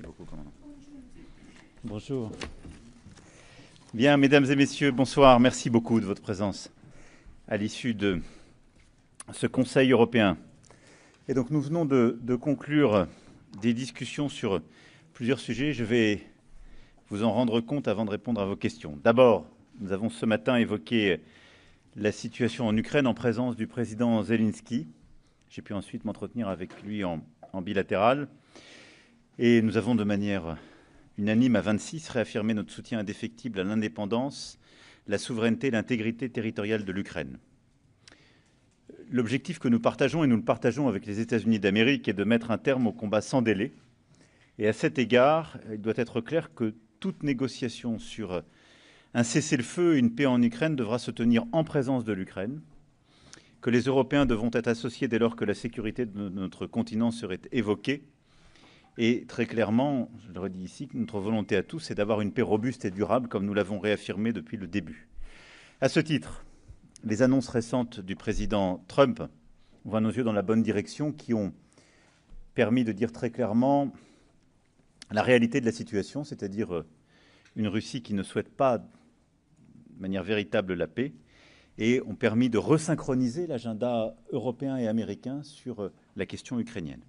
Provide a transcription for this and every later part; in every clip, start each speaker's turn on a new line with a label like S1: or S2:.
S1: beaucoup, commandant. Bonjour. Bien, mesdames et messieurs, bonsoir. Merci beaucoup de votre présence à l'issue de ce Conseil européen. Et donc, nous venons de conclure des discussions sur plusieurs sujets. Je vais vous en rendre compte avant de répondre à vos questions. D'abord, nous avons ce matin évoqué la situation en Ukraine en présence du président Zelensky. J'ai pu ensuite m'entretenir avec lui en bilatéral. Et nous avons de manière unanime à 26 réaffirmé notre soutien indéfectible à l'indépendance, la souveraineté et l'intégrité territoriale de l'Ukraine. L'objectif que nous partageons, et nous le partageons avec les États-Unis d'Amérique, est de mettre un terme au combat sans délai. Et à cet égard, il doit être clair que toute négociation sur un cessez-le-feu et une paix en Ukraine devra se tenir en présence de l'Ukraine, que les Européens devront être associés dès lors que la sécurité de notre continent serait évoquée. Et très clairement, je le redis ici, que notre volonté à tous, c'est d'avoir une paix robuste et durable, comme nous l'avons réaffirmé depuis le début. À ce titre, les annonces récentes du président Trump vont à nos yeux dans la bonne direction, qui ont permis de dire très clairement la réalité de la situation, c'est-à-dire une Russie qui ne souhaite pas de manière véritable la paix, et ont permis de resynchroniser l'agenda européen et américain sur la question ukrainienne.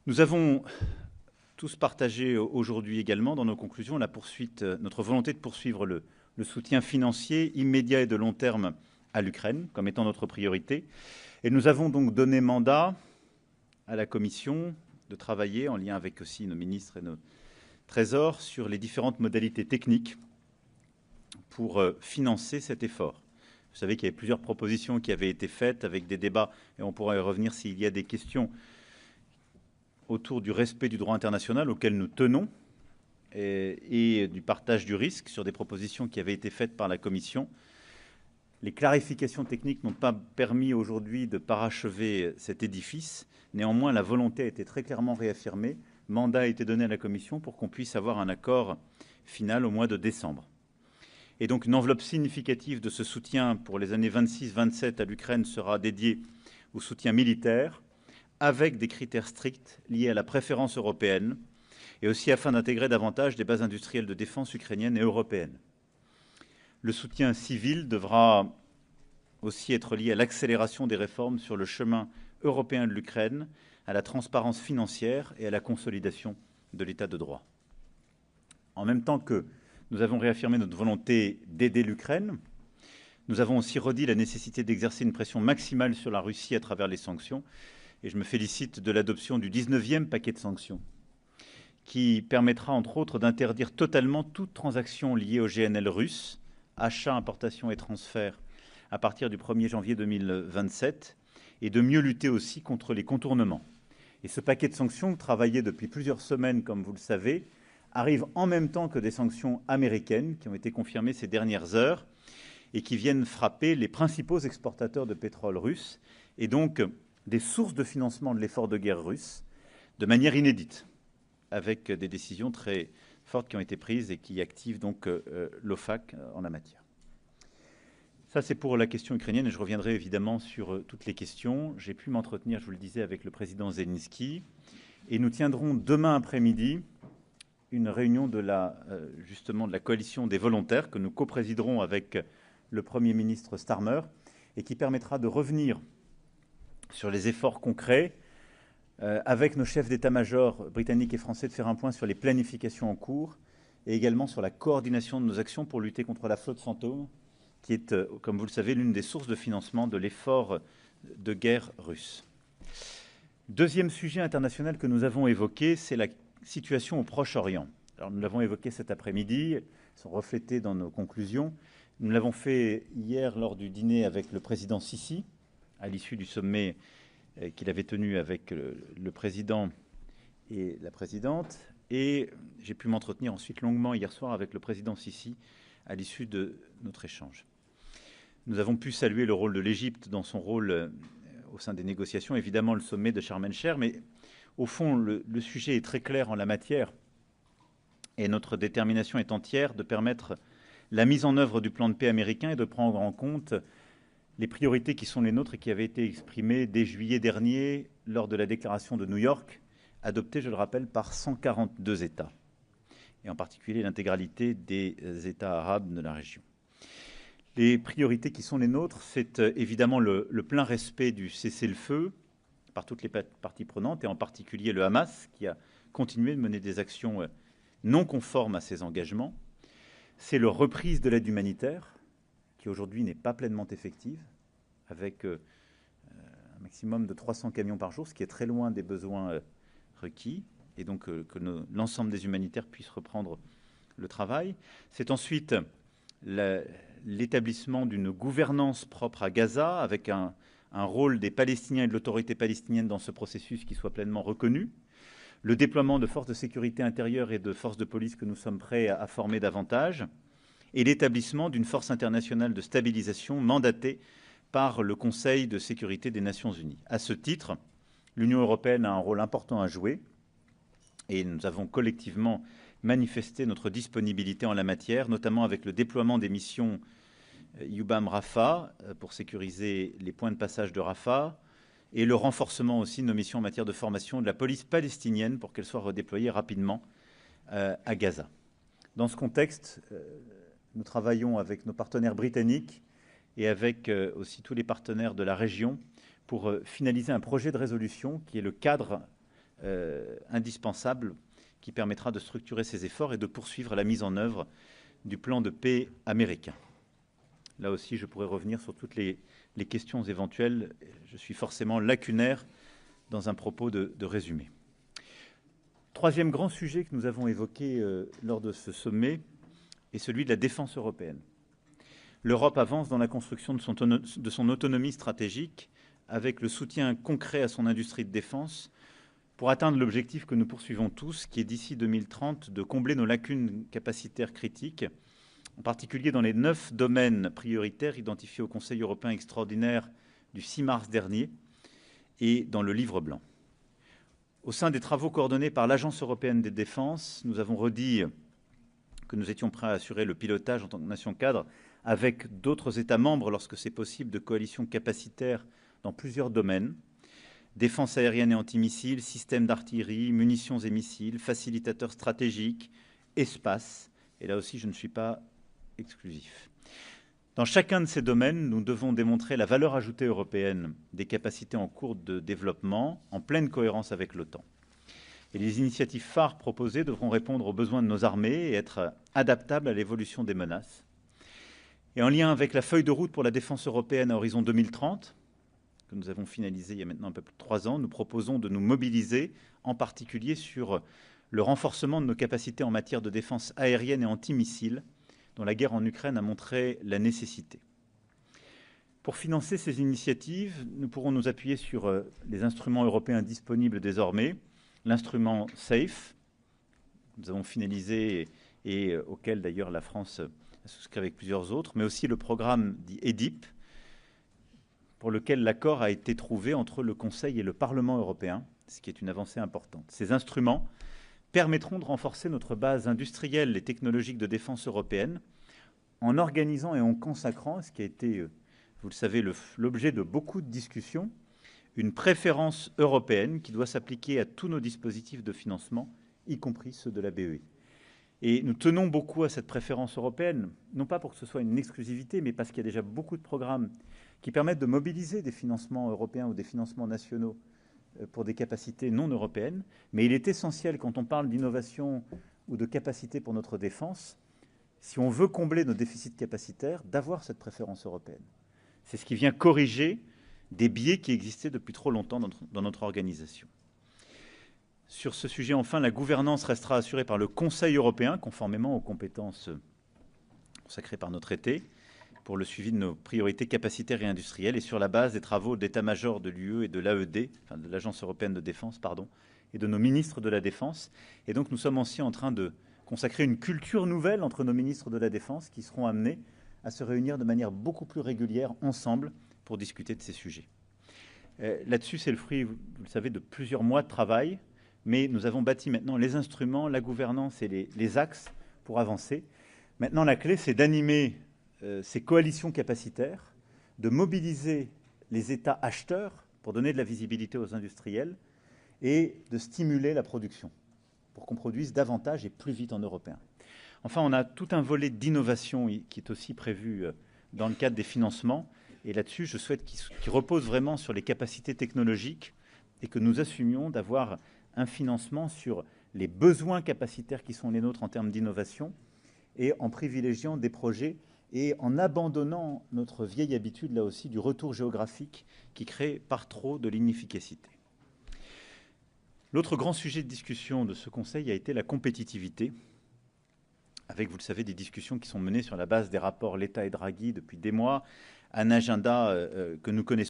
S1: Nous avons tous partagé aujourd'hui également dans nos conclusions notre volonté de poursuivre le soutien financier immédiat et de long terme à l'Ukraine comme étant notre priorité. Et nous avons donc donné mandat à la Commission de travailler en lien avec aussi nos ministres et nos trésors sur les différentes modalités techniques pour financer cet effort. Vous savez qu'il y avait plusieurs propositions qui avaient été faites avec des débats, et on pourra y revenir s'il y a des questions autour du respect du droit international auquel nous tenons et du partage du risque sur des propositions qui avaient été faites par la Commission. Les clarifications techniques n'ont pas permis aujourd'hui de parachever cet édifice. Néanmoins, la volonté a été très clairement réaffirmée. Mandat a été donné à la Commission pour qu'on puisse avoir un accord final au mois de décembre. Et donc une enveloppe significative de ce soutien pour les années 26-27 à l'Ukraine sera dédiée au soutien militaire, avec des critères stricts liés à la préférence européenne et aussi afin d'intégrer davantage des bases industrielles de défense ukrainiennes et européennes. Le soutien civil devra aussi être lié à l'accélération des réformes sur le chemin européen de l'Ukraine, à la transparence financière et à la consolidation de l'état de droit. En même temps que nous avons réaffirmé notre volonté d'aider l'Ukraine, nous avons aussi redit la nécessité d'exercer une pression maximale sur la Russie à travers les sanctions. Et je me félicite de l'adoption du 19e paquet de sanctions, qui permettra entre autres d'interdire totalement toute transaction liée au GNL russe, achat, importation et transfert à partir du 1er janvier 2027, et de mieux lutter aussi contre les contournements. Et ce paquet de sanctions, travaillé depuis plusieurs semaines, comme vous le savez, arrive en même temps que des sanctions américaines qui ont été confirmées ces dernières heures et qui viennent frapper les principaux exportateurs de pétrole russes, et donc des sources de financement de l'effort de guerre russe de manière inédite, avec des décisions très fortes qui ont été prises et qui activent donc l'OFAC en la matière. Ça, c'est pour la question ukrainienne, et je reviendrai évidemment sur toutes les questions. J'ai pu m'entretenir, je vous le disais, avec le président Zelensky, et nous tiendrons demain après-midi une réunion justement de la coalition des volontaires que nous coprésiderons avec le Premier ministre Starmer, et qui permettra de revenir sur les efforts concrets, avec nos chefs d'état-major britanniques et français, de faire un point sur les planifications en cours et également sur la coordination de nos actions pour lutter contre la flotte fantôme, qui est, comme vous le savez, l'une des sources de financement de l'effort de guerre russe. Deuxième sujet international que nous avons évoqué, c'est la situation au Proche-Orient. Alors, nous l'avons évoqué cet après-midi, elles sont reflétées dans nos conclusions. Nous l'avons fait hier lors du dîner avec le président Sisi, à l'issue du sommet qu'il avait tenu avec le président et la présidente. Et j'ai pu m'entretenir ensuite longuement hier soir avec le président Sisi à l'issue de notre échange. Nous avons pu saluer le rôle de l'Égypte dans son rôle au sein des négociations, évidemment le sommet de Sharm el-Sheikh, mais au fond, le sujet est très clair en la matière et notre détermination est entière de permettre la mise en œuvre du plan de paix américain et de prendre en compte les priorités qui sont les nôtres et qui avaient été exprimées dès juillet dernier lors de la déclaration de New York adopté, je le rappelle, par 142 États, et en particulier l'intégralité des États arabes de la région. Les priorités qui sont les nôtres, c'est évidemment le plein respect du cessez-le-feu par toutes les parties prenantes, et en particulier le Hamas, qui a continué de mener des actions non conformes à ses engagements. C'est la reprise de l'aide humanitaire, qui aujourd'hui n'est pas pleinement effective, avec un maximum de 300 camions par jour, ce qui est très loin des besoins requis, et donc que l'ensemble des humanitaires puissent reprendre le travail. C'est ensuite l'établissement d'une gouvernance propre à Gaza, avec un rôle des Palestiniens et de l'autorité palestinienne dans ce processus qui soit pleinement reconnu. Le déploiement de forces de sécurité intérieure et de forces de police que nous sommes prêts à former davantage, et l'établissement d'une force internationale de stabilisation mandatée par le Conseil de sécurité des Nations Unies. À ce titre, l'Union européenne a un rôle important à jouer, et nous avons collectivement manifesté notre disponibilité en la matière, notamment avec le déploiement des missions EUBAM Rafah pour sécuriser les points de passage de Rafah, et le renforcement aussi de nos missions en matière de formation de la police palestinienne pour qu'elle soit redéployée rapidement à Gaza. Dans ce contexte, nous travaillons avec nos partenaires britanniques et avec aussi tous les partenaires de la région pour finaliser un projet de résolution qui est le cadre indispensable qui permettra de structurer ces efforts et de poursuivre la mise en œuvre du plan de paix américain. Là aussi, je pourrais revenir sur toutes les questions éventuelles. Je suis forcément lacunaire dans un propos de résumé. Troisième grand sujet que nous avons évoqué lors de ce sommet est celui de la défense européenne. L'Europe avance dans la construction de son autonomie stratégique avec le soutien concret à son industrie de défense pour atteindre l'objectif que nous poursuivons tous, qui est d'ici 2030 de combler nos lacunes capacitaires critiques, en particulier dans les 9 domaines prioritaires identifiés au Conseil européen extraordinaire du 6 mars dernier et dans le livre blanc. Au sein des travaux coordonnés par l'Agence européenne des défenses, nous avons redit que nous étions prêts à assurer le pilotage en tant que nation cadre avec d'autres États membres lorsque c'est possible de coalitions capacitaires dans plusieurs domaines: défense aérienne et antimissiles, systèmes d'artillerie, munitions et missiles, facilitateurs stratégiques, espace. Et là aussi, je ne suis pas exclusif. Dans chacun de ces domaines, nous devons démontrer la valeur ajoutée européenne des capacités en cours de développement, en pleine cohérence avec l'OTAN. Et les initiatives phares proposées devront répondre aux besoins de nos armées et être adaptables à l'évolution des menaces. Et en lien avec la feuille de route pour la défense européenne à horizon 2030, que nous avons finalisée il y a maintenant un peu plus de 3 ans, nous proposons de nous mobiliser, en particulier sur le renforcement de nos capacités en matière de défense aérienne et antimissiles, dont la guerre en Ukraine a montré la nécessité. Pour financer ces initiatives, nous pourrons nous appuyer sur les instruments européens disponibles désormais, l'instrument SAFE, que nous avons finalisé et auquel d'ailleurs la France a souscrit avec plusieurs autres, mais aussi le programme dit EDIP, pour lequel l'accord a été trouvé entre le Conseil et le Parlement européen, ce qui est une avancée importante. Ces instruments permettront de renforcer notre base industrielle et technologique de défense européenne en organisant et en consacrant, ce qui a été, vous le savez, l'objet de beaucoup de discussions, une préférence européenne qui doit s'appliquer à tous nos dispositifs de financement, y compris ceux de la BEI. Et nous tenons beaucoup à cette préférence européenne, non pas pour que ce soit une exclusivité, mais parce qu'il y a déjà beaucoup de programmes qui permettent de mobiliser des financements européens ou des financements nationaux pour des capacités non européennes. Mais il est essentiel, quand on parle d'innovation ou de capacité pour notre défense, si on veut combler nos déficits capacitaires, d'avoir cette préférence européenne. C'est ce qui vient corriger des biais qui existaient depuis trop longtemps dans notre organisation. Sur ce sujet, enfin, la gouvernance restera assurée par le Conseil européen, conformément aux compétences consacrées par nos traités, pour le suivi de nos priorités capacitaires et industrielles, et sur la base des travaux d'état-major de l'UE et de l'AED, enfin de l'Agence européenne de défense, pardon, et de nos ministres de la Défense. Et donc nous sommes aussi en train de consacrer une culture nouvelle entre nos ministres de la Défense qui seront amenés à se réunir de manière beaucoup plus régulière ensemble pour discuter de ces sujets. Là-dessus, c'est le fruit, vous le savez, de plusieurs mois de travail, mais nous avons bâti maintenant les instruments, la gouvernance et les axes pour avancer. Maintenant, la clé, c'est d'animer ces coalitions capacitaires, de mobiliser les États acheteurs pour donner de la visibilité aux industriels et de stimuler la production pour qu'on produise davantage et plus vite en européen. Enfin, on a tout un volet d'innovation qui est aussi prévu dans le cadre des financements. Et là-dessus, je souhaite qu'il repose vraiment sur les capacités technologiques et que nous assumions d'avoir un financement sur les besoins capacitaires qui sont les nôtres en termes d'innovation et en privilégiant des projets et en abandonnant notre vieille habitude, là aussi, du retour géographique qui crée par trop de l'inefficacité. L'autre grand sujet de discussion de ce Conseil a été la compétitivité, avec, vous le savez, des discussions qui sont menées sur la base des rapports Letta et Draghi depuis des mois, un agenda que nous connaissons